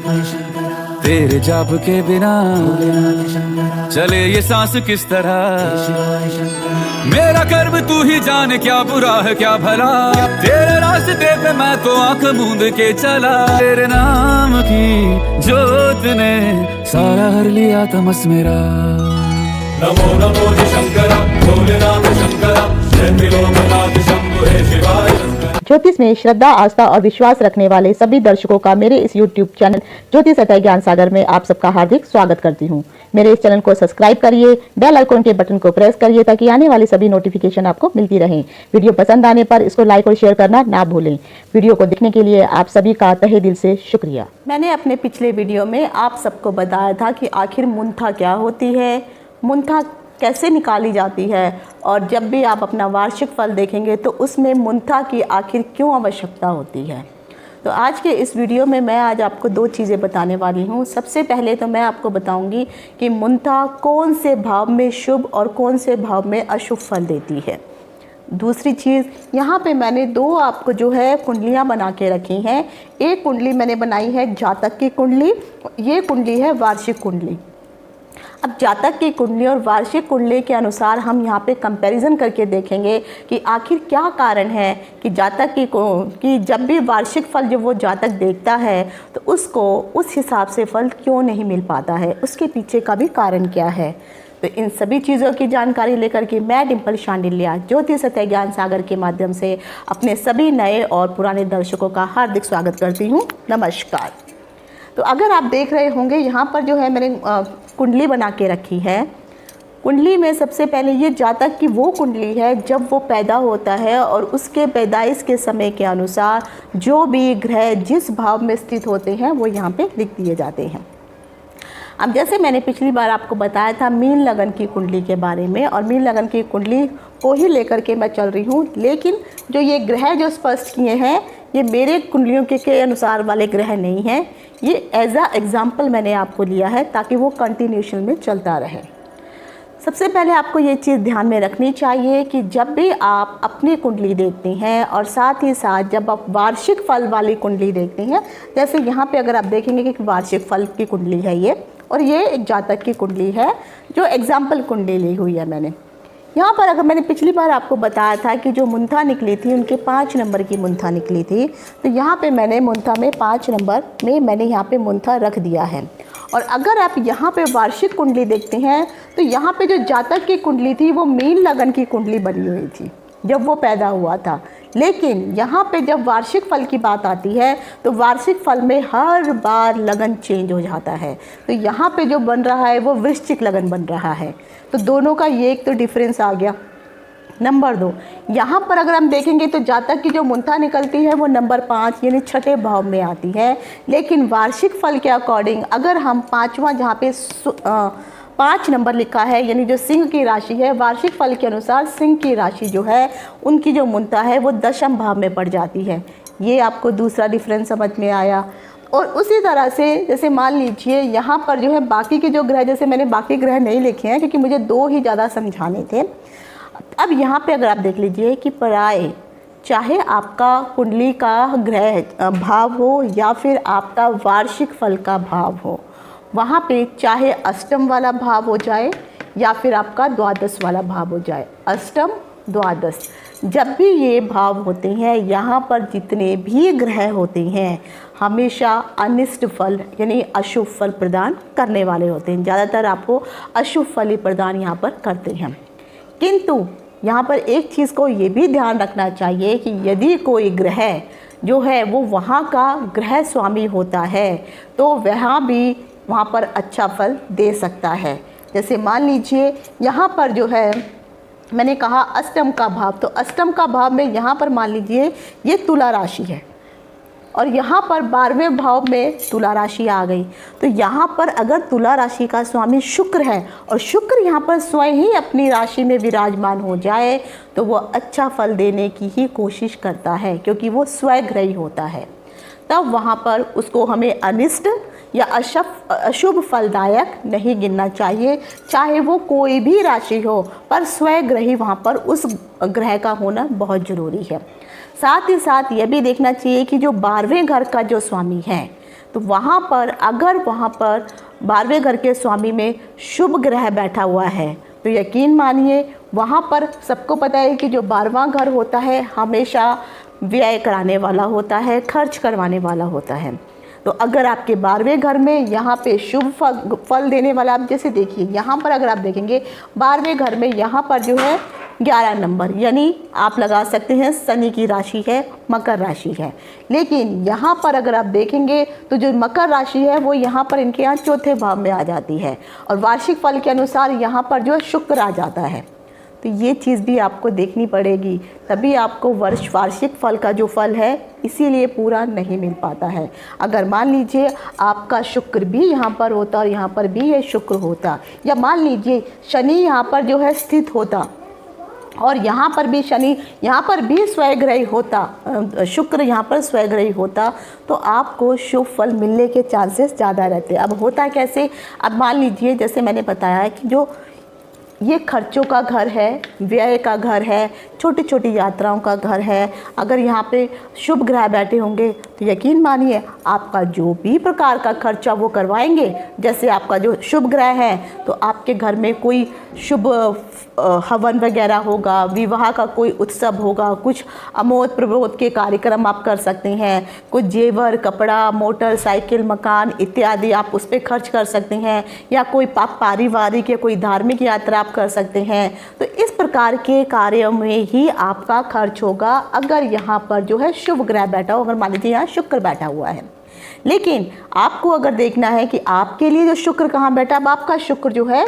तेरे जाप के बिना चले ये सांस किस तरह। मेरा कर्म तू ही जाने, क्या बुरा है क्या भला, तेरे रास्ते पे मैं तो आंख मूंद के चला। तेरे नाम की जोत ने सारा हर लिया तमस मेरा। नमो नमो जी शंकरा, भोलेनाथ शंकरा, जय त्रिलोकनाथ शंभु हे शिवाय शंकरा। ज्योतिष में श्रद्धा, आस्था और विश्वास रखने वाले सभी दर्शकों का मेरे इस YouTube चैनल ज्योतिष सतह ज्ञान सागर में आप सबका हार्दिक स्वागत करती हूँ। मेरे इस चैनल को सब्सक्राइब करिए, बेल आइकन के बटन को प्रेस करिए ताकि आने वाली सभी नोटिफिकेशन आपको मिलती रहें। वीडियो पसंद आने पर इसको लाइक और शेयर करना ना भूलें। वीडियो को देखने के लिए आप सभी का तहे दिल से शुक्रिया। मैंने अपने पिछले वीडियो में आप सबको बताया था कि आखिर मुंथा क्या होती है, मुंथा कैसे निकाली जाती है, और जब भी आप अपना वार्षिक फल देखेंगे तो उसमें मुंथा की आखिर क्यों आवश्यकता होती है। तो आज के इस वीडियो में मैं आज आपको दो चीज़ें बताने वाली हूँ। सबसे पहले तो मैं आपको बताऊंगी कि मुंथा कौन से भाव में शुभ और कौन से भाव में अशुभ फल देती है। दूसरी चीज़, यहाँ पे मैंने दो आपको जो है कुंडलियाँ बना के रखी हैं। एक कुंडली मैंने बनाई है जातक की कुंडली, ये कुंडली है वार्षिक कुंडली। अब जातक की कुंडली और वार्षिक कुंडली के अनुसार हम यहाँ पे कंपैरिजन करके देखेंगे कि आखिर क्या कारण है कि जातक की जब भी वार्षिक फल जब वो जातक देखता है तो उसको उस हिसाब से फल क्यों नहीं मिल पाता है, उसके पीछे का भी कारण क्या है। तो इन सभी चीज़ों की जानकारी लेकर के मैं डिम्पल शांडिल्या ज्योतिष सतह ज्ञान सागर के माध्यम से अपने सभी नए और पुराने दर्शकों का हार्दिक स्वागत करती हूँ। नमस्कार। तो अगर आप देख रहे होंगे यहाँ पर जो है मैंने कुंडली बना के रखी है। कुंडली में सबसे पहले ये जातक की वो कुंडली है जब वो पैदा होता है और उसके पैदाइश के समय के अनुसार जो भी ग्रह जिस भाव में स्थित होते हैं वो यहाँ पे लिख दिए जाते हैं। अब जैसे मैंने पिछली बार आपको बताया था मीन लगन की कुंडली के बारे में, और मीन लगन की कुंडली को ही लेकर के मैं चल रही हूँ, लेकिन जो ये ग्रह जो स्पष्ट किए हैं ये मेरे कुंडलियों के अनुसार वाले ग्रह नहीं हैं। ये एज अ एग्जाम्पल मैंने आपको लिया है ताकि वो कंटिन्यूशन में चलता रहे। सबसे पहले आपको ये चीज़ ध्यान में रखनी चाहिए कि जब भी आप अपनी कुंडली देखते हैं और साथ ही साथ जब आप वार्षिक फल वाली कुंडली देखते हैं, जैसे यहाँ पे अगर आप देखेंगे कि वार्षिक फल की कुंडली है ये, और ये एक जातक की कुंडली है जो एग्जाम्पल कुंडली ली हुई है मैंने। यहाँ पर अगर मैंने पिछली बार आपको बताया था कि जो मुंथा निकली थी उनके 5 नंबर की मुंथा निकली थी, तो यहाँ पे मैंने मुंथा में 5 नंबर में मैंने यहाँ पे मुंथा रख दिया है। और अगर आप यहाँ पे वार्षिक कुंडली देखते हैं तो यहाँ पे जो जातक की कुंडली थी वो मीन लगन की कुंडली बनी हुई थी जब वो पैदा हुआ था, लेकिन यहाँ पे जब वार्षिक फल की बात आती है तो वार्षिक फल में हर बार लगन चेंज हो जाता है। तो यहाँ पे जो बन रहा है वो वृश्चिक लगन बन रहा है। तो दोनों का ये एक तो डिफरेंस आ गया। नंबर 2, यहाँ पर अगर हम देखेंगे तो जातक की जो मुंथा निकलती है वो नंबर 5 यानी छठे भाव में आती है, लेकिन वार्षिक फल के अकॉर्डिंग अगर हम पाँचवा जहाँ पे 5 नंबर लिखा है यानी जो सिंह की राशि है, वार्षिक फल के अनुसार सिंह की राशि जो है उनकी जो मुंथा है वो दशम भाव में पड़ जाती है। ये आपको दूसरा डिफरेंस समझ में आया। और उसी तरह से जैसे मान लीजिए यहाँ पर जो है बाकी के जो ग्रह, जैसे मैंने बाकी ग्रह नहीं लिखे हैं क्योंकि मुझे 2 ही ज़्यादा समझाने थे। अब यहाँ पे अगर आप देख लीजिए कि पराये, चाहे आपका कुंडली का ग्रह भाव हो या फिर आपका वार्षिक फल का भाव हो, वहाँ पे चाहे अष्टम वाला भाव हो जाए या फिर आपका द्वादश वाला भाव हो जाए, अष्टम द्वादश जब भी ये भाव होते हैं यहाँ पर जितने भी ग्रह होते हैं हमेशा अनिष्ट फल यानी अशुभ फल प्रदान करने वाले होते हैं। ज़्यादातर आपको अशुभ फल ही प्रदान यहाँ पर करते हैं। किंतु यहाँ पर एक चीज़ को ये भी ध्यान रखना चाहिए कि यदि कोई ग्रह जो है वो वहाँ का ग्रह स्वामी होता है तो वहाँ पर अच्छा फल दे सकता है। जैसे मान लीजिए यहाँ पर जो है मैंने कहा अष्टम का भाव, तो अष्टम का भाव में यहाँ पर मान लीजिए ये तुला राशि है और यहाँ पर 12वें भाव में तुला राशि आ गई। तो यहाँ पर अगर तुला राशि का स्वामी शुक्र है और शुक्र यहाँ पर स्वयं ही अपनी राशि में विराजमान हो जाए तो वो अच्छा फल देने की ही कोशिश करता है क्योंकि वो स्वग्रही होता है। तब वहाँ पर उसको हमें अनिष्ट या अशुभ फलदायक नहीं गिनना चाहिए, चाहे वो कोई भी राशि हो, पर स्वग्रही वहाँ पर उस ग्रह का होना बहुत ज़रूरी है। साथ ही साथ ये भी देखना चाहिए कि जो 12वें घर का जो स्वामी है तो वहाँ पर अगर वहाँ पर 12वें घर के स्वामी में शुभ ग्रह बैठा हुआ है तो यकीन मानिए वहाँ पर सबको पता है कि जो 12वां घर होता है हमेशा व्यय कराने वाला होता है, खर्च करवाने वाला होता है। तो अगर आपके 12वें घर में यहाँ पे शुभ फल देने वाला, आप जैसे देखिए यहाँ पर अगर आप देखेंगे 12वें घर में यहाँ पर जो है 11 नंबर, यानी आप लगा सकते हैं शनि की राशि है, मकर राशि है। लेकिन यहाँ पर अगर आप देखेंगे तो जो मकर राशि है वो यहाँ पर इनके यहाँ चौथे भाव में आ जाती है और वार्षिक फल के अनुसार यहाँ पर जो है शुक्र आ जाता है। तो ये चीज़ भी आपको देखनी पड़ेगी, तभी आपको वार्षिक फल का जो फल है इसीलिए पूरा नहीं मिल पाता है। अगर मान लीजिए आपका शुक्र भी यहाँ पर होता और यहाँ पर भी ये शुक्र होता, या मान लीजिए शनि यहाँ पर जो है स्थित होता और यहाँ पर भी शनि, यहाँ पर भी स्वग्रही होता, शुक्र यहाँ पर स्वग्रही होता, तो आपको शुभ फल मिलने के चांसेस ज़्यादा रहते। अब होता कैसे, अब मान लीजिए जैसे मैंने बताया है कि जो ये खर्चों का घर है, व्यय का घर है, छोटी छोटी यात्राओं का घर है। अगर यहाँ पे शुभ ग्रह बैठे होंगे तो यकीन मानिए आपका जो भी प्रकार का खर्चा वो करवाएंगे। जैसे आपका जो शुभ ग्रह है तो आपके घर में कोई शुभ हवन वगैरह होगा, विवाह का कोई उत्सव होगा, कुछ अमोद प्रमोद के कार्यक्रम आप कर सकते हैं, कुछ जेवर, कपड़ा, मोटरसाइकिल, मकान इत्यादि आप उस पर खर्च कर सकते हैं, या कोई पारिवारिक या कोई धार्मिक यात्रा आप कर सकते हैं। तो इस प्रकार के कार्यों में ही आपका खर्च होगा अगर यहाँ पर जो है शुभ ग्रह बैठा हो। अगर मान लीजिए यहाँ शुक्र बैठा हुआ है, लेकिन आपको अगर देखना है कि आपके लिए जो शुक्र कहाँ बैठा, अब आपका शुक्र जो है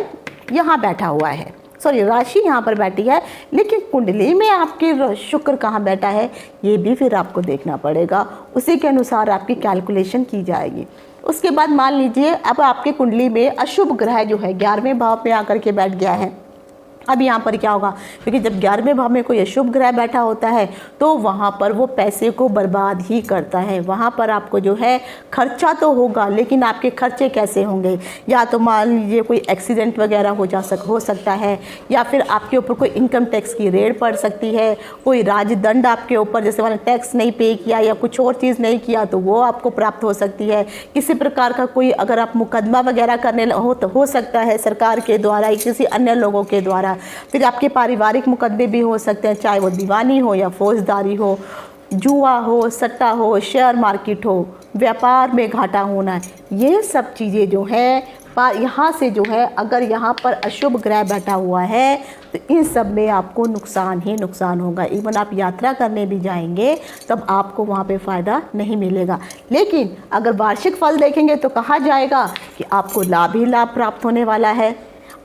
यहाँ बैठा हुआ है, सॉरी राशि यहाँ पर बैठी है, लेकिन कुंडली में आपके शुक्र कहाँ बैठा है ये भी फिर आपको देखना पड़ेगा। उसी के अनुसार आपकी कैलकुलेशन की जाएगी। उसके बाद मान लीजिए अब आपके कुंडली में अशुभ ग्रह जो है 11वें भाव में आकर के बैठ गया है। अब यहाँ पर क्या होगा, क्योंकि जब 11वें भाव में कोई अशुभ ग्रह बैठा होता है तो वहाँ पर वो पैसे को बर्बाद ही करता है। वहाँ पर आपको जो है खर्चा तो होगा, लेकिन आपके खर्चे कैसे होंगे, या तो मान लीजिए कोई एक्सीडेंट वगैरह हो सकता है, या फिर आपके ऊपर कोई इनकम टैक्स की रेड पड़ सकती है, कोई राजदंड आपके ऊपर, जैसे मैंने टैक्स नहीं पे किया या कुछ और चीज़ नहीं किया तो वो आपको प्राप्त हो सकती है। किसी प्रकार का कोई अगर आप मुकदमा वगैरह करने हो सकता है सरकार के द्वारा या किसी अन्य लोगों के द्वारा। फिर आपके पारिवारिक मुकदमे भी हो सकते हैं, चाहे वो दीवानी हो या फौजदारी हो, जुआ हो, सट्टा हो, शेयर मार्केट हो, व्यापार में घाटा होना, ये सब चीज़ें जो है यहाँ से जो है अगर यहाँ पर अशुभ ग्रह बैठा हुआ है तो इन सब में आपको नुकसान ही नुकसान होगा। इवन आप यात्रा करने भी जाएंगे तब आपको वहाँ पे फ़ायदा नहीं मिलेगा। लेकिन अगर वार्षिक फल देखेंगे तो कहा जाएगा कि आपको लाभ ही लाभ प्राप्त होने वाला है।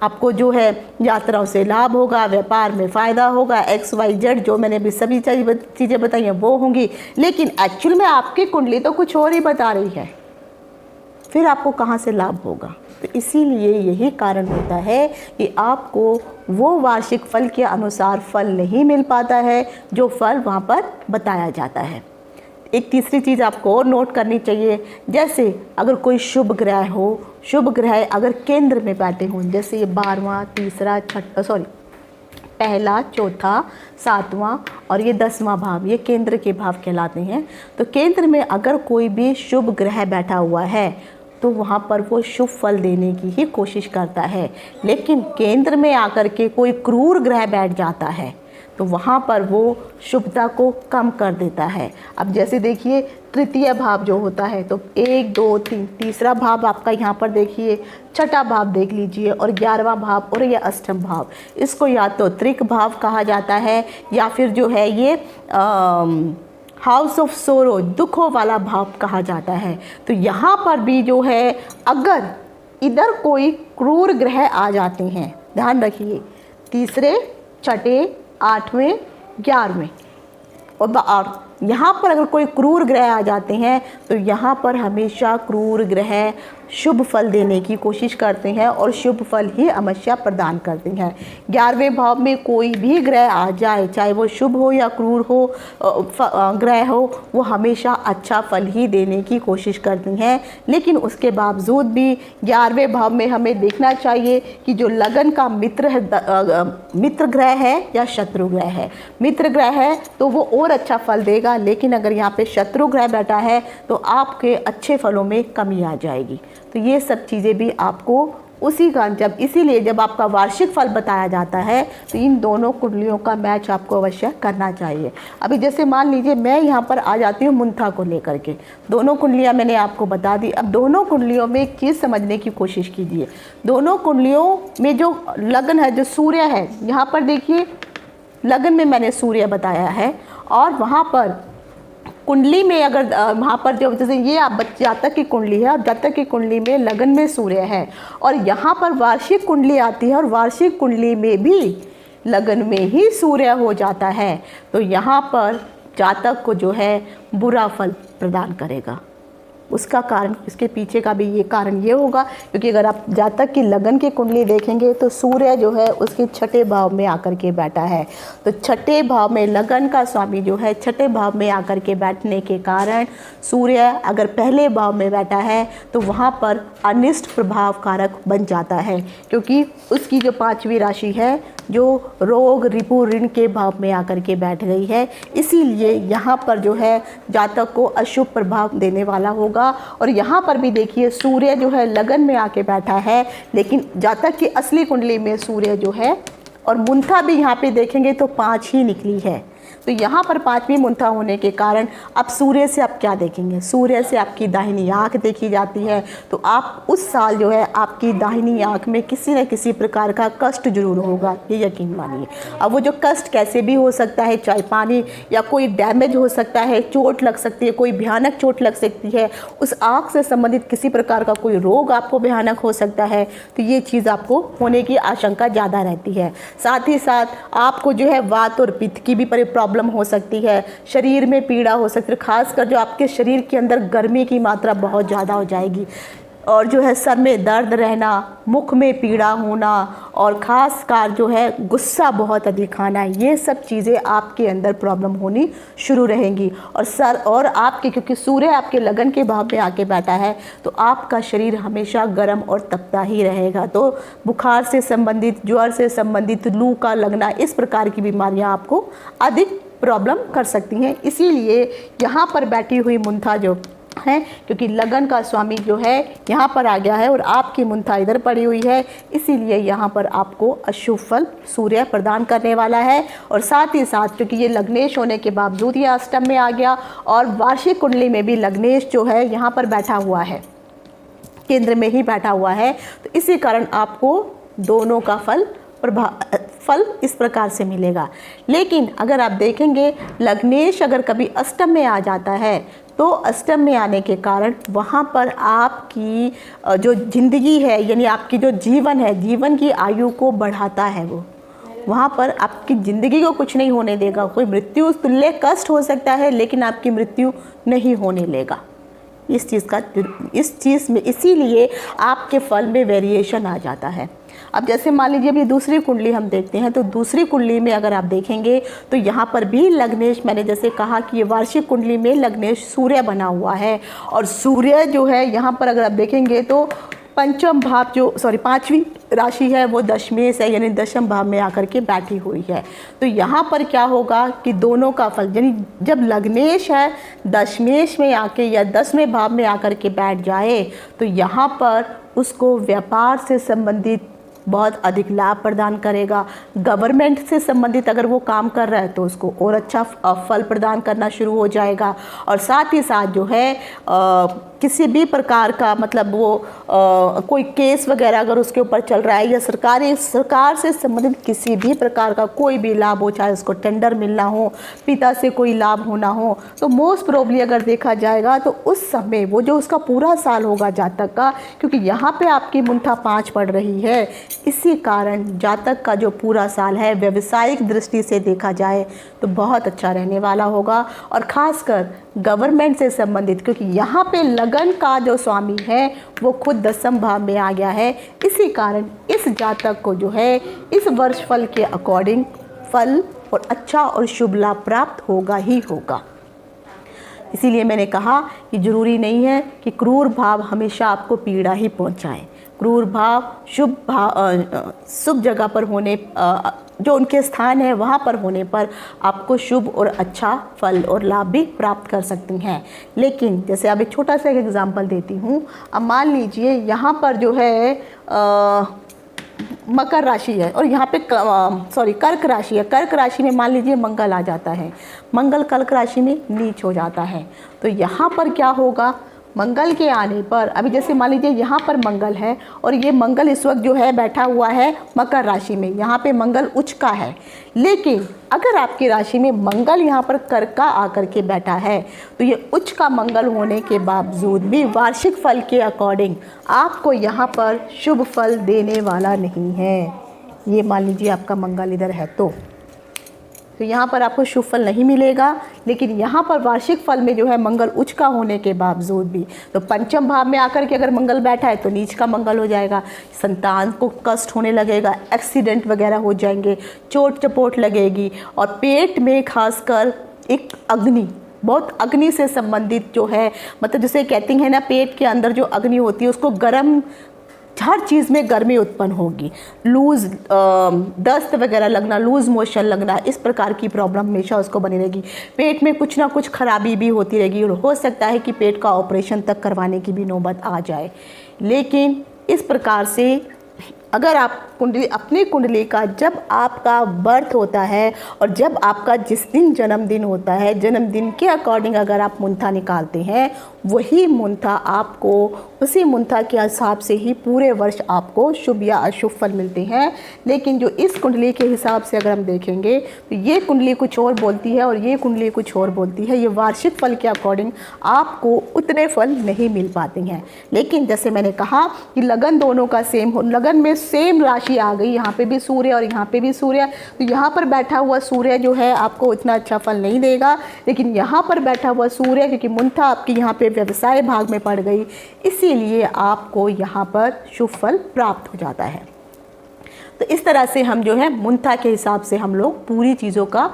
आपको जो है यात्राओं से लाभ होगा, व्यापार में फ़ायदा होगा, XYZ जो मैंने भी सभी चीज़ें बताई हैं वो होंगी। लेकिन एक्चुअल में आपकी कुंडली तो कुछ और ही बता रही है, फिर आपको कहाँ से लाभ होगा। तो इसीलिए यही कारण होता है कि आपको वो वार्षिक फल के अनुसार फल नहीं मिल पाता है जो फल वहाँ पर बताया जाता है। एक तीसरी चीज़ आपको और नोट करनी चाहिए, जैसे अगर कोई शुभ ग्रह हो, शुभ ग्रह अगर केंद्र में बैठे हों, जैसे ये 12वां, तीसरा, पहला, चौथा, 7वां और ये 10वां भाव, ये केंद्र के भाव कहलाते हैं। तो केंद्र में अगर कोई भी शुभ ग्रह बैठा हुआ है तो वहाँ पर वो शुभ फल देने की ही कोशिश करता है। लेकिन केंद्र में आकर के कोई क्रूर ग्रह बैठ जाता है तो वहाँ पर वो शुभता को कम कर देता है। अब जैसे देखिए तृतीय भाव जो होता है तो 1, 2, 3, तीसरा भाव आपका यहाँ पर देखिए, छठा भाव देख लीजिए और 11वां भाव और ये अष्टम भाव, इसको या तो त्रिक भाव कहा जाता है या फिर जो है ये हाउस ऑफ सोरो, दुखों वाला भाव कहा जाता है। तो यहाँ पर भी जो है अगर इधर कोई क्रूर ग्रह आ जाते हैं, ध्यान रखिए, तीसरे, छठे, 8वें, 11वें और यहाँ पर अगर कोई क्रूर ग्रह आ जाते हैं तो यहाँ पर हमेशा क्रूर ग्रह शुभ फल देने की कोशिश करते हैं और शुभ फल ही हमेशा प्रदान करते हैं। 11वें भाव में कोई भी ग्रह आ जाए, चाहे वो शुभ हो या क्रूर हो ग्रह हो, वो हमेशा अच्छा फल ही देने की कोशिश करती हैं। लेकिन उसके बावजूद भी 11वें भाव में हमें देखना चाहिए कि जो लगन का मित्र ग्रह है या शत्रु ग्रह है। मित्र ग्रह है तो वो और अच्छा फल देगा, मिलेगा। लेकिन अगर यहाँ पे शत्रु ग्रह बैठा है तो आपके अच्छे फलों में कमी आ जाएगी। तो ये सब चीज़ें भी आपको उसी का इसीलिए जब आपका वार्षिक फल बताया जाता है तो इन दोनों कुंडलियों का मैच आपको अवश्य करना चाहिए। अभी जैसे मान लीजिए मैं यहाँ पर आ जाती हूँ मुंथा को लेकर के, दोनों कुंडलियाँ मैंने आपको बता दी। अब दोनों कुंडलियों में एक चीज़ समझने की कोशिश कीजिए। दोनों कुंडलियों में जो लग्न है, जो सूर्य है, यहाँ पर देखिए लग्न में मैंने सूर्य बताया है, और वहाँ पर कुंडली में अगर वहाँ पर जो जैसे ये आप जातक की कुंडली है और जातक की कुंडली में लगन में सूर्य है, और यहाँ पर वार्षिक कुंडली आती है और वार्षिक कुंडली में भी लगन में ही सूर्य हो जाता है, तो यहाँ पर जातक को जो है बुरा फल प्रदान करेगा। उसका कारण, इसके पीछे का भी ये कारण ये होगा क्योंकि अगर आप जातक की लगन की कुंडली देखेंगे तो सूर्य जो है उसके छठे भाव में आकर के बैठा है। तो छठे भाव में लगन का स्वामी जो है छठे भाव में आकर के बैठने के कारण सूर्य अगर पहले भाव में बैठा है तो वहाँ पर अनिष्ट प्रभाव कारक बन जाता है, क्योंकि उसकी जो पांचवी राशि है जो रोग रिपु ऋण के भाव में आकर के बैठ गई है, इसीलिए यहाँ पर जो है जातक को अशुभ प्रभाव देने वाला होगा। और यहाँ पर भी देखिए सूर्य जो है लगन में आके बैठा है, लेकिन जातक की असली कुंडली में सूर्य जो है, और मुंथा भी यहाँ पे देखेंगे तो 5 ही निकली है। तो यहाँ पर 5वीं मुंथा होने के कारण अब सूर्य से आप क्या देखेंगे, सूर्य से आपकी दाहिनी आँख देखी जाती है। तो आप उस साल जो है आपकी दाहिनी आँख में किसी न किसी प्रकार का कष्ट जरूर होगा, ये यकीन मानिए। अब वो जो कष्ट कैसे भी हो सकता है, चाहे पानी या कोई डैमेज हो सकता है, चोट लग सकती है, कोई भयानक चोट लग सकती है, उस आँख से संबंधित किसी प्रकार का कोई रोग आपको भयानक हो सकता है, तो ये चीज़ आपको होने की आशंका ज़्यादा रहती है। साथ ही साथ आपको जो है वात और पित्त की भी प्रॉब्लम हो सकती है, शरीर में पीड़ा हो सकती है, खासकर जो आपके शरीर के अंदर गर्मी की मात्रा बहुत ज़्यादा हो जाएगी, और जो है सर में दर्द रहना, मुख में पीड़ा होना, और ख़ासकर जो है गुस्सा बहुत अधिक आना, ये सब चीज़ें आपके अंदर प्रॉब्लम होनी शुरू रहेंगी। और सर और आपके, क्योंकि सूर्य आपके लगन के भाव में आके बैठा है, तो आपका शरीर हमेशा गर्म और तपता ही रहेगा। तो बुखार से संबंधित, ज्वर से संबंधित, लू का लगना, इस प्रकार की बीमारियाँ आपको अधिक प्रॉब्लम कर सकती हैं। इसीलिए यहाँ पर बैठी हुई मुंथा जो है, क्योंकि लगन का स्वामी जो है यहाँ पर आ गया है और आपकी मुंथा इधर पड़ी हुई है, इसीलिए यहाँ पर आपको अशुभ फल सूर्य प्रदान करने वाला है। और साथ ही साथ क्योंकि ये लग्नेश होने के बावजूद ये अष्टम में आ गया, और वार्षिक कुंडली में भी लग्नेश जो है यहाँ पर बैठा हुआ है, केंद्र में ही बैठा हुआ है, तो इसी कारण आपको दोनों का फल इस प्रकार से मिलेगा। लेकिन अगर आप देखेंगे लग्नेश अगर कभी अष्टम में आ जाता है तो अष्टम में आने के कारण वहाँ पर आपकी जो ज़िंदगी है, यानी आपकी जो जीवन है, जीवन की आयु को बढ़ाता है। वो वहाँ पर आपकी ज़िंदगी को कुछ नहीं होने देगा। कोई मृत्यु तुल्य कष्ट हो सकता है, लेकिन आपकी मृत्यु नहीं होने लेगा। इस चीज़ में इसीलिए आपके फल में वेरिएशन आ जाता है। अब जैसे मान लीजिए अभी दूसरी कुंडली हम देखते हैं, तो दूसरी कुंडली में अगर आप देखेंगे तो यहाँ पर भी लग्नेश, मैंने जैसे कहा कि ये वार्षिक कुंडली में लग्नेश सूर्य बना हुआ है, और सूर्य जो है यहाँ पर अगर आप देखेंगे तो पंचम भाव पांचवी राशि है वो दशमेश है, यानी दशम भाव में आकर के बैठी हुई है। तो यहाँ पर क्या होगा कि दोनों का फल, यानी जब लग्नेश है दशमेश में आके या 10वें भाव में आकर के बैठ जाए तो यहाँ पर उसको व्यापार से संबंधित बहुत अधिक लाभ प्रदान करेगा। गवर्नमेंट से संबंधित अगर वो काम कर रहा है तो उसको और अच्छा फल प्रदान करना शुरू हो जाएगा। और साथ ही साथ जो है किसी भी प्रकार का मतलब वो कोई केस वगैरह अगर उसके ऊपर चल रहा है, या सरकार से संबंधित किसी भी प्रकार का कोई भी लाभ हो, चाहे उसको टेंडर मिलना हो, पिता से कोई लाभ होना हो, तो मोस्ट प्रोबेबली अगर देखा जाएगा तो उस समय वो जो उसका पूरा साल होगा जातक का, क्योंकि यहाँ पे आपकी मुंथा 5 पड़ रही है, इसी कारण जातक का जो पूरा साल है व्यावसायिक दृष्टि से देखा जाए तो बहुत अच्छा रहने वाला होगा। और ख़ासकर गवर्नमेंट से संबंधित, क्योंकि यहाँ पे लगन का जो स्वामी है वो खुद 10वें भाव में आ गया है, इसी कारण इस जातक को जो है इस वर्ष फल के अकॉर्डिंग फल और अच्छा और शुभ लाभ प्राप्त होगा ही होगा। इसीलिए मैंने कहा कि ज़रूरी नहीं है कि क्रूर भाव हमेशा आपको पीड़ा ही पहुंचाए, क्रूर भाव, शुभ जगह पर होने, जो उनके स्थान है वहाँ पर होने पर आपको शुभ और अच्छा फल और लाभ भी प्राप्त कर सकती हैं। लेकिन जैसे अब एक छोटा सा एक एग्जांपल देती हूँ। अब मान लीजिए यहाँ पर जो है मकर राशि है और यहाँ पे कर्क राशि है। कर्क राशि में मान लीजिए मंगल आ जाता है, मंगल कर्क राशि में नीच हो जाता है। तो यहाँ पर क्या होगा, मंगल के आने पर, अभी जैसे मान लीजिए यहाँ पर मंगल है और ये मंगल इस वक्त जो है बैठा हुआ है मकर राशि में, यहाँ पे मंगल उच्च का है। लेकिन अगर आपकी राशि में मंगल यहाँ पर कर्क का आकर के बैठा है तो ये उच्च का मंगल होने के बावजूद भी वार्षिक फल के अकॉर्डिंग आपको यहाँ पर शुभ फल देने वाला नहीं है। ये मान लीजिए आपका मंगल इधर है तो यहाँ पर आपको शुभ फल नहीं मिलेगा। लेकिन यहाँ पर वार्षिक फल में जो है मंगल उच्च का होने के बावजूद भी, तो पंचम भाव में आकर के अगर मंगल बैठा है तो नीच का मंगल हो जाएगा, संतान को कष्ट होने लगेगा, एक्सीडेंट वगैरह हो जाएंगे, चोट चपोट लगेगी और पेट में खासकर एक अग्नि, बहुत अग्नि से संबंधित जो है, मतलब जिसे कहते हैं ना पेट के अंदर जो अग्नि होती है उसको गर्म, हर चीज़ में गर्मी उत्पन्न होगी, लूज़ दस्त वगैरह लगना, लूज़ मोशन लगना, इस प्रकार की प्रॉब्लम हमेशा उसको बनी रहेगी। पेट में कुछ ना कुछ खराबी भी होती रहेगी और हो सकता है कि पेट का ऑपरेशन तक करवाने की भी नौबत आ जाए। लेकिन इस प्रकार से अगर आप कुंडली, अपनी कुंडली का जब आपका बर्थ होता है और जब आपका जिस दिन जन्मदिन होता है, जन्मदिन के अकॉर्डिंग अगर आप मुंथा निकालते हैं, वही मुंथा आपको, उसी मुंथा के हिसाब से ही पूरे वर्ष आपको शुभ या अशुभ फल मिलते हैं। लेकिन जो इस कुंडली के हिसाब से अगर हम देखेंगे तो ये कुंडली कुछ और बोलती है और ये कुंडली कुछ और बोलती है। ये वार्षिक फल के अकॉर्डिंग आपको उतने फल नहीं मिल पाते हैं। लेकिन जैसे मैंने कहा कि लगन दोनों का सेम हो, लगन में सेम राशि आ गई, यहाँ पे भी सूर्य और यहाँ पे भी सूर्य, तो यहाँ पर बैठा हुआ सूर्य जो है आपको उतना अच्छा फल नहीं देगा। लेकिन यहाँ पर बैठा हुआ सूर्य, क्योंकि मुंथा आपकी यहाँ पे व्यवसाय भाग में पड़ गई, इसीलिए आपको यहाँ पर शुभ फल प्राप्त हो जाता है। तो इस तरह से हम जो है मुंथा के हिसाब से हम लोग पूरी चीज़ों का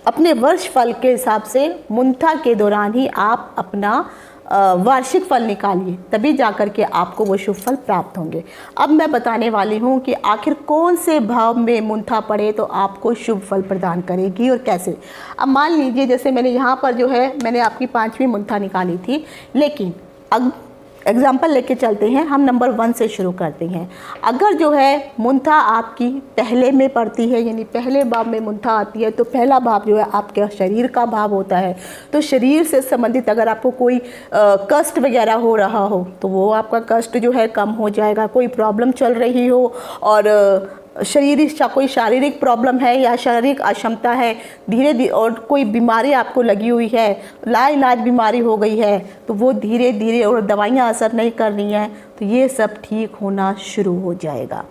अपने वर्ष फल के हिसाब से मुंथा के दौरान ही आप अपना वार्षिक फल निकालिए, तभी जाकर के आपको वो शुभ फल प्राप्त होंगे। अब मैं बताने वाली हूँ कि आखिर कौन से भाव में मुंथा पड़े तो आपको शुभ फल प्रदान करेगी और कैसे। अब मान लीजिए जैसे मैंने यहाँ पर जो है मैंने आपकी 5वीं मुंथा निकाली थी, लेकिन अब एग्जाम्पल लेके चलते हैं, हम नंबर 1 से शुरू करते हैं। अगर जो है मुंथा आपकी पहले में पड़ती है, यानी पहले भाव में मुंथा आती है, तो पहला भाव जो है आपके शरीर का भाव होता है। तो शरीर से संबंधित अगर आपको कोई कष्ट वगैरह हो रहा हो तो वो आपका कष्ट जो है कम हो जाएगा। कोई प्रॉब्लम चल रही हो और कोई शारीरिक प्रॉब्लम है या शारीरिक अक्षमता है, धीरे धीरे, और कोई बीमारी आपको लगी हुई है, लाइलाज बीमारी हो गई है, तो वो धीरे धीरे, और दवाइयाँ असर नहीं कर रही हैं, तो ये सब ठीक होना शुरू हो जाएगा।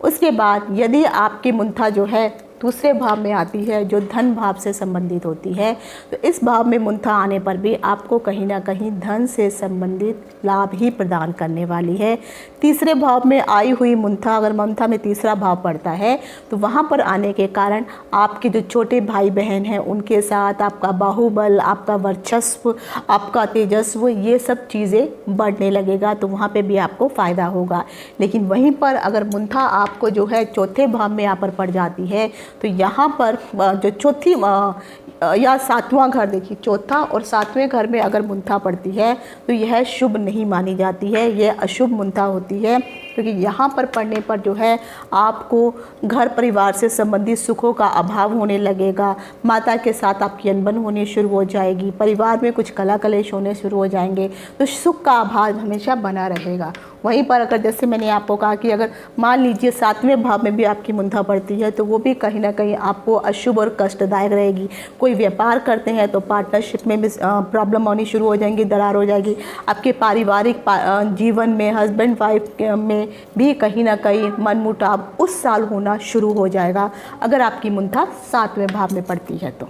उसके बाद यदि आपकी मुंथा जो है दूसरे भाव में आती है, जो धन भाव से संबंधित होती है, तो इस भाव में मुंथा आने पर भी आपको कहीं ना कहीं धन से संबंधित लाभ ही प्रदान करने वाली है। तीसरे भाव में आई हुई मुंथा, अगर मुंथा में तीसरा भाव पड़ता है तो वहाँ पर आने के कारण आपके जो छोटे भाई बहन हैं उनके साथ आपका बाहुबल, आपका वर्चस्व, आपका तेजस्व, ये सब चीज़ें बढ़ने लगेगा, तो वहाँ पे भी आपको फ़ायदा होगा। लेकिन वहीं पर अगर मुंथा आपको जो है चौथे भाव में यहाँ पर पड़ जाती है, तो यहाँ पर जो चौथी या 7वां घर, देखिए चौथा और 7वें घर में अगर मुंथा पड़ती है तो यह शुभ नहीं मानी जाती है, यह अशुभ मुंथा होती है। क्योंकि यहाँ पर पढ़ने पर जो है आपको घर परिवार से संबंधित सुखों का अभाव होने लगेगा, माता के साथ आपकी अनबन होनी शुरू हो जाएगी, परिवार में कुछ कला कलेश होने शुरू हो जाएंगे, तो सुख का अभाव हमेशा बना रहेगा। वहीं पर अगर जैसे मैंने आपको कहा कि अगर मान लीजिए 7वें भाव में भी आपकी मुंथा पड़ती है तो वो भी कहीं ना कहीं आपको अशुभ और कष्टदायक रहेगी। कोई व्यापार करते हैं तो पार्टनरशिप में भी प्रॉब्लम होनी शुरू हो जाएंगी, दरार हो जाएगी। आपके पारिवारिक जीवन में, हस्बैंड वाइफ में भी कहीं ना कहीं मनमुटाव उस साल होना शुरू हो जाएगा अगर आपकी मुंथा 7वें भाव में पड़ती है तो।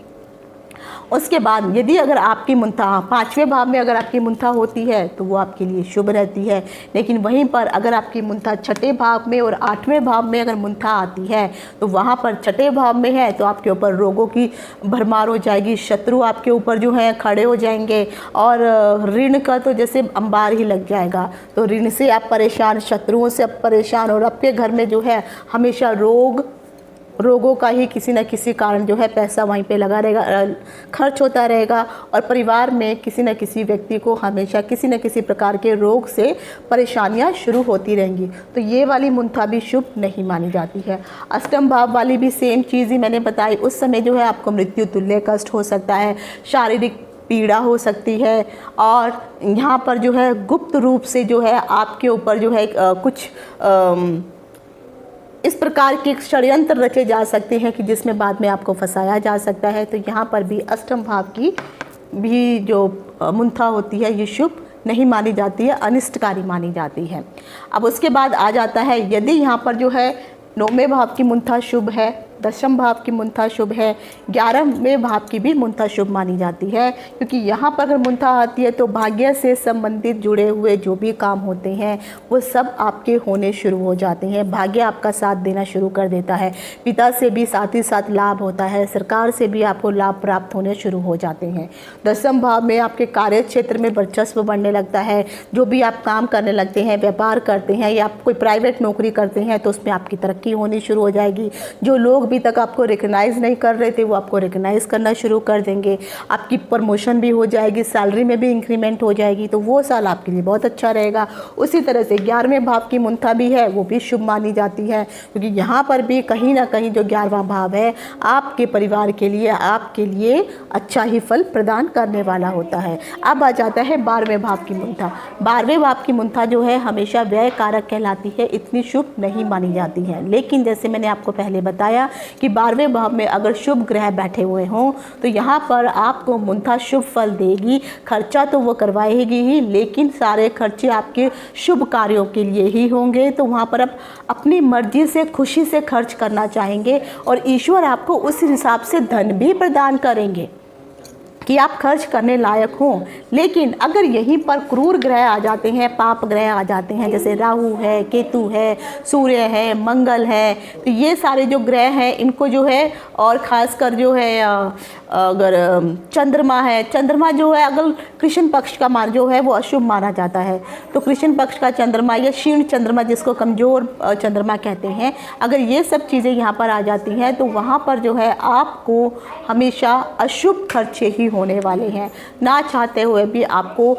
उसके बाद यदि अगर आपकी मुंथा 5वें भाव में अगर आपकी मुंथा होती है तो वो आपके लिए शुभ रहती है। लेकिन वहीं पर अगर आपकी मुंथा 6ठे भाव में और 8वें भाव में अगर मुंथा आती है तो वहाँ पर 6ठे भाव में है तो आपके ऊपर रोगों की भरमार हो जाएगी, शत्रु आपके ऊपर जो है खड़े हो जाएंगे और ऋण का तो जैसे अंबार ही लग जाएगा। तो ऋण से आप परेशान, शत्रुओं से आप परेशान, और आपके घर में जो है हमेशा रोगों का ही किसी न किसी कारण जो है पैसा वहीं पे लगा रहेगा, खर्च होता रहेगा। और परिवार में किसी न किसी व्यक्ति को हमेशा किसी न किसी प्रकार के रोग से परेशानियां शुरू होती रहेंगी। तो ये वाली मुंथा भी शुभ नहीं मानी जाती है। अष्टम भाव वाली भी सेम चीज़ ही मैंने बताई। उस समय जो है आपको मृत्यु तुल्य कष्ट हो सकता है, शारीरिक पीड़ा हो सकती है, और यहाँ पर जो है गुप्त रूप से जो है आपके ऊपर जो है कुछ इस प्रकार के षड्यंत्र रचे जा सकते हैं कि जिसमें बाद में आपको फंसाया जा सकता है। तो यहाँ पर भी अष्टम भाव की भी जो मुंथा होती है ये शुभ नहीं मानी जाती है, अनिष्टकारी मानी जाती है। अब उसके बाद आ जाता है यदि यहाँ पर जो है 9वें भाव की मुंथा शुभ है, 10वें भाव की मुंथा शुभ है, 11वें भाव की भी मुंथा शुभ मानी जाती है। क्योंकि यहाँ पर अगर मुंथा आती है तो भाग्य से संबंधित जुड़े हुए जो भी काम होते हैं वो सब आपके होने शुरू हो जाते हैं। भाग्य आपका साथ देना शुरू कर देता है, पिता से भी साथ ही साथ लाभ होता है, सरकार से भी आपको लाभ प्राप्त होने शुरू हो जाते हैं। 10वें भाव में आपके कार्य क्षेत्र में वर्चस्व बढ़ने लगता है। जो भी आप काम करने लगते हैं, व्यापार करते हैं या आप कोई प्राइवेट नौकरी करते हैं तो उसमें आपकी तरक्की होनी शुरू हो जाएगी। जो लोग अभी तक आपको रिकग्नाइज नहीं कर रहे थे वो आपको रिकग्नाइज करना शुरू कर देंगे। आपकी प्रमोशन भी हो जाएगी, सैलरी में भी इंक्रीमेंट हो जाएगी। तो वो साल आपके लिए बहुत अच्छा रहेगा। उसी तरह से 11वें भाव की मुंथा भी है, वो भी शुभ मानी जाती है। क्योंकि यहाँ पर भी कहीं ना कहीं जो 11वां भाव है आपके परिवार के लिए, आपके लिए अच्छा ही फल प्रदान करने वाला होता है। अब आ जाता है 12वें भाव की मुंथा। 12वें भाव की मुंथा जो है हमेशा व्यय कारक कहलाती है, इतनी शुभ नहीं मानी जाती है। लेकिन जैसे मैंने आपको पहले बताया कि 12वें भाव में अगर शुभ ग्रह बैठे हुए हों तो यहाँ पर आपको मुंथा शुभ फल देगी। खर्चा तो वो करवाएगी ही, लेकिन सारे खर्चे आपके शुभ कार्यों के लिए ही होंगे। तो वहाँ पर आप अपनी मर्जी से खुशी से खर्च करना चाहेंगे और ईश्वर आपको उस हिसाब से धन भी प्रदान करेंगे कि आप खर्च करने लायक हों। लेकिन अगर यहीं पर क्रूर ग्रह आ जाते हैं, पाप ग्रह आ जाते हैं, जैसे राहु है, केतु है, सूर्य है, मंगल है, तो ये सारे जो ग्रह हैं इनको जो है, और ख़ासकर जो है अगर चंद्रमा है, चंद्रमा जो है अगर कृष्ण पक्ष का मान जो है वो अशुभ माना जाता है। तो कृष्ण पक्ष का चंद्रमा या क्षीण चंद्रमा जिसको कमज़ोर चंद्रमा कहते हैं, अगर ये सब चीज़ें यहाँ पर आ जाती हैं तो वहाँ पर जो है आपको हमेशा अशुभ खर्चे ही होने वाले हैं। ना चाहते हुए भी आपको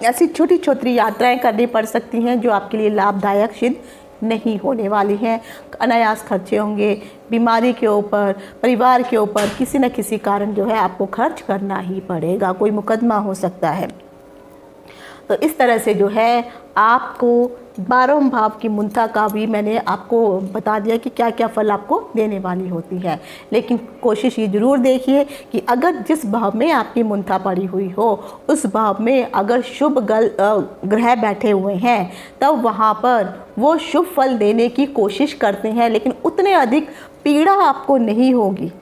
ऐसी छोटी छोटी यात्राएं करनी पड़ सकती हैं जो आपके लिए लाभदायक सिद्ध नहीं होने वाली हैं। अनायास खर्चे होंगे, बीमारी के ऊपर, परिवार के ऊपर किसी न किसी कारण जो है आपको खर्च करना ही पड़ेगा, कोई मुकदमा हो सकता है। तो इस तरह से जो है आपको 12वें भाव की मुंथा का भी मैंने आपको बता दिया कि क्या क्या फल आपको देने वाली होती है। लेकिन कोशिश ये ज़रूर देखिए कि अगर जिस भाव में आपकी मुंथा पड़ी हुई हो उस भाव में अगर शुभ ग्रह बैठे हुए हैं तब वहाँ पर वो शुभ फल देने की कोशिश करते हैं, लेकिन उतने अधिक पीड़ा आपको नहीं होगी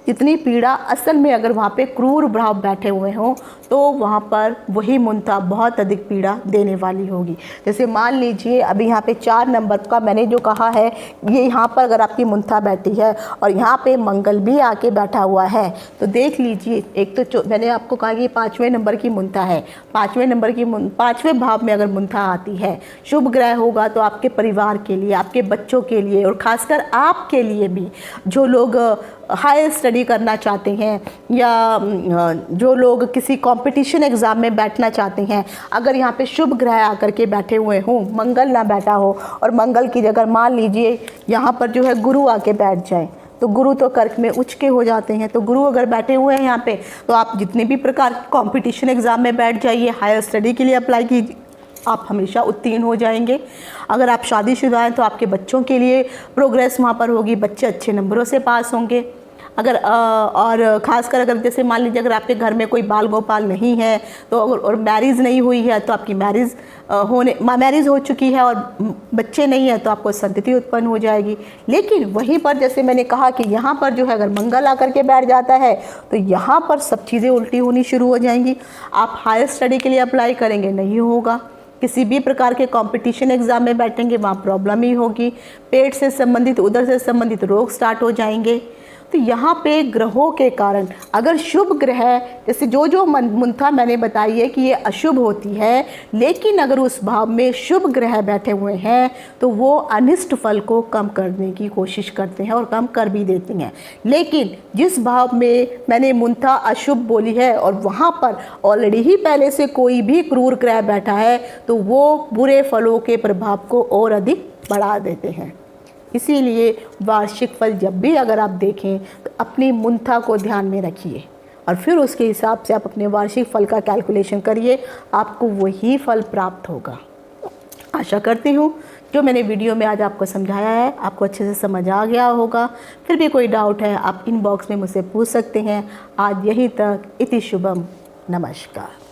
जितनी पीड़ा असल में अगर वहाँ पे क्रूर भाव बैठे हुए हों तो वहाँ पर वही मुंथा बहुत अधिक पीड़ा देने वाली होगी। जैसे मान लीजिए अभी यहाँ पे 4 नंबर का मैंने जो कहा है, ये यहाँ पर अगर आपकी मुंथा बैठी है और यहाँ पे मंगल भी आके बैठा हुआ है तो देख लीजिए, एक तो मैंने आपको कहा कि 5वें नंबर की मुंथा है, 5वें भाव में अगर मुंथा आती है, शुभ ग्रह होगा तो आपके परिवार के लिए, आपके बच्चों के लिए और ख़ासकर आपके लिए भी, जो लोग हायर स्टडी करना चाहते हैं या जो लोग किसी कंपटीशन एग्ज़ाम में बैठना चाहते हैं, अगर यहाँ पे शुभ ग्रह आकर के बैठे हुए हों, मंगल ना बैठा हो और मंगल की जगह मान लीजिए यहाँ पर जो है गुरु आके बैठ जाए, तो गुरु तो कर्क में उच्च के हो जाते हैं। तो गुरु अगर बैठे हुए हैं यहाँ पे तो आप जितने भी प्रकार कंपटीशन एग्ज़ाम में बैठ जाइए, हायर स्टडी के लिए अप्लाई कीजिए, आप हमेशा उत्तीर्ण हो जाएंगे। अगर आप शादीशुदा हैं तो आपके बच्चों के लिए प्रोग्रेस वहाँ पर होगी, बच्चे अच्छे नंबरों से पास होंगे। अगर और ख़ासकर अगर जैसे मान लीजिए अगर आपके घर में कोई बाल गोपाल नहीं है तो और मैरिज नहीं हुई है तो आपकी मैरिज हो चुकी है और बच्चे नहीं है तो आपको संतति उत्पन्न हो जाएगी। लेकिन वहीं पर जैसे मैंने कहा कि यहाँ पर जो है अगर मंगल आकर के बैठ जाता है तो यहाँ पर सब चीज़ें उल्टी होनी शुरू हो जाएंगी। आप हायर स्टडी के लिए अप्लाई करेंगे, नहीं होगा। किसी भी प्रकार के कंपटीशन एग्ज़ाम में बैठेंगे, वहाँ प्रॉब्लम ही होगी। पेट से संबंधित, उदर से संबंधित रोग स्टार्ट हो जाएंगे। तो यहाँ पे ग्रहों के कारण अगर शुभ ग्रह, जैसे जो मुंथा मैंने बताई है कि ये अशुभ होती है, लेकिन अगर उस भाव में शुभ ग्रह बैठे हुए हैं तो वो अनिष्ट फल को कम करने की कोशिश करते हैं और कम कर भी देते हैं। लेकिन जिस भाव में मैंने मुंथा अशुभ बोली है और वहाँ पर ऑलरेडी ही पहले से कोई भी क्रूर ग्रह बैठा है तो वो बुरे फलों के प्रभाव को और अधिक बढ़ा देते हैं। इसीलिए वार्षिक फल जब भी अगर आप देखें तो अपनी मुंथा को ध्यान में रखिए और फिर उसके हिसाब से आप अपने वार्षिक फल का कैलकुलेशन करिए, आपको वही फल प्राप्त होगा। आशा करती हूँ जो मैंने वीडियो में आज आपको समझाया है आपको अच्छे से समझ आ गया होगा। फिर भी कोई डाउट है आप इनबॉक्स में मुझसे पूछ सकते हैं। आज यहीं तक। इति शुभम। नमस्कार।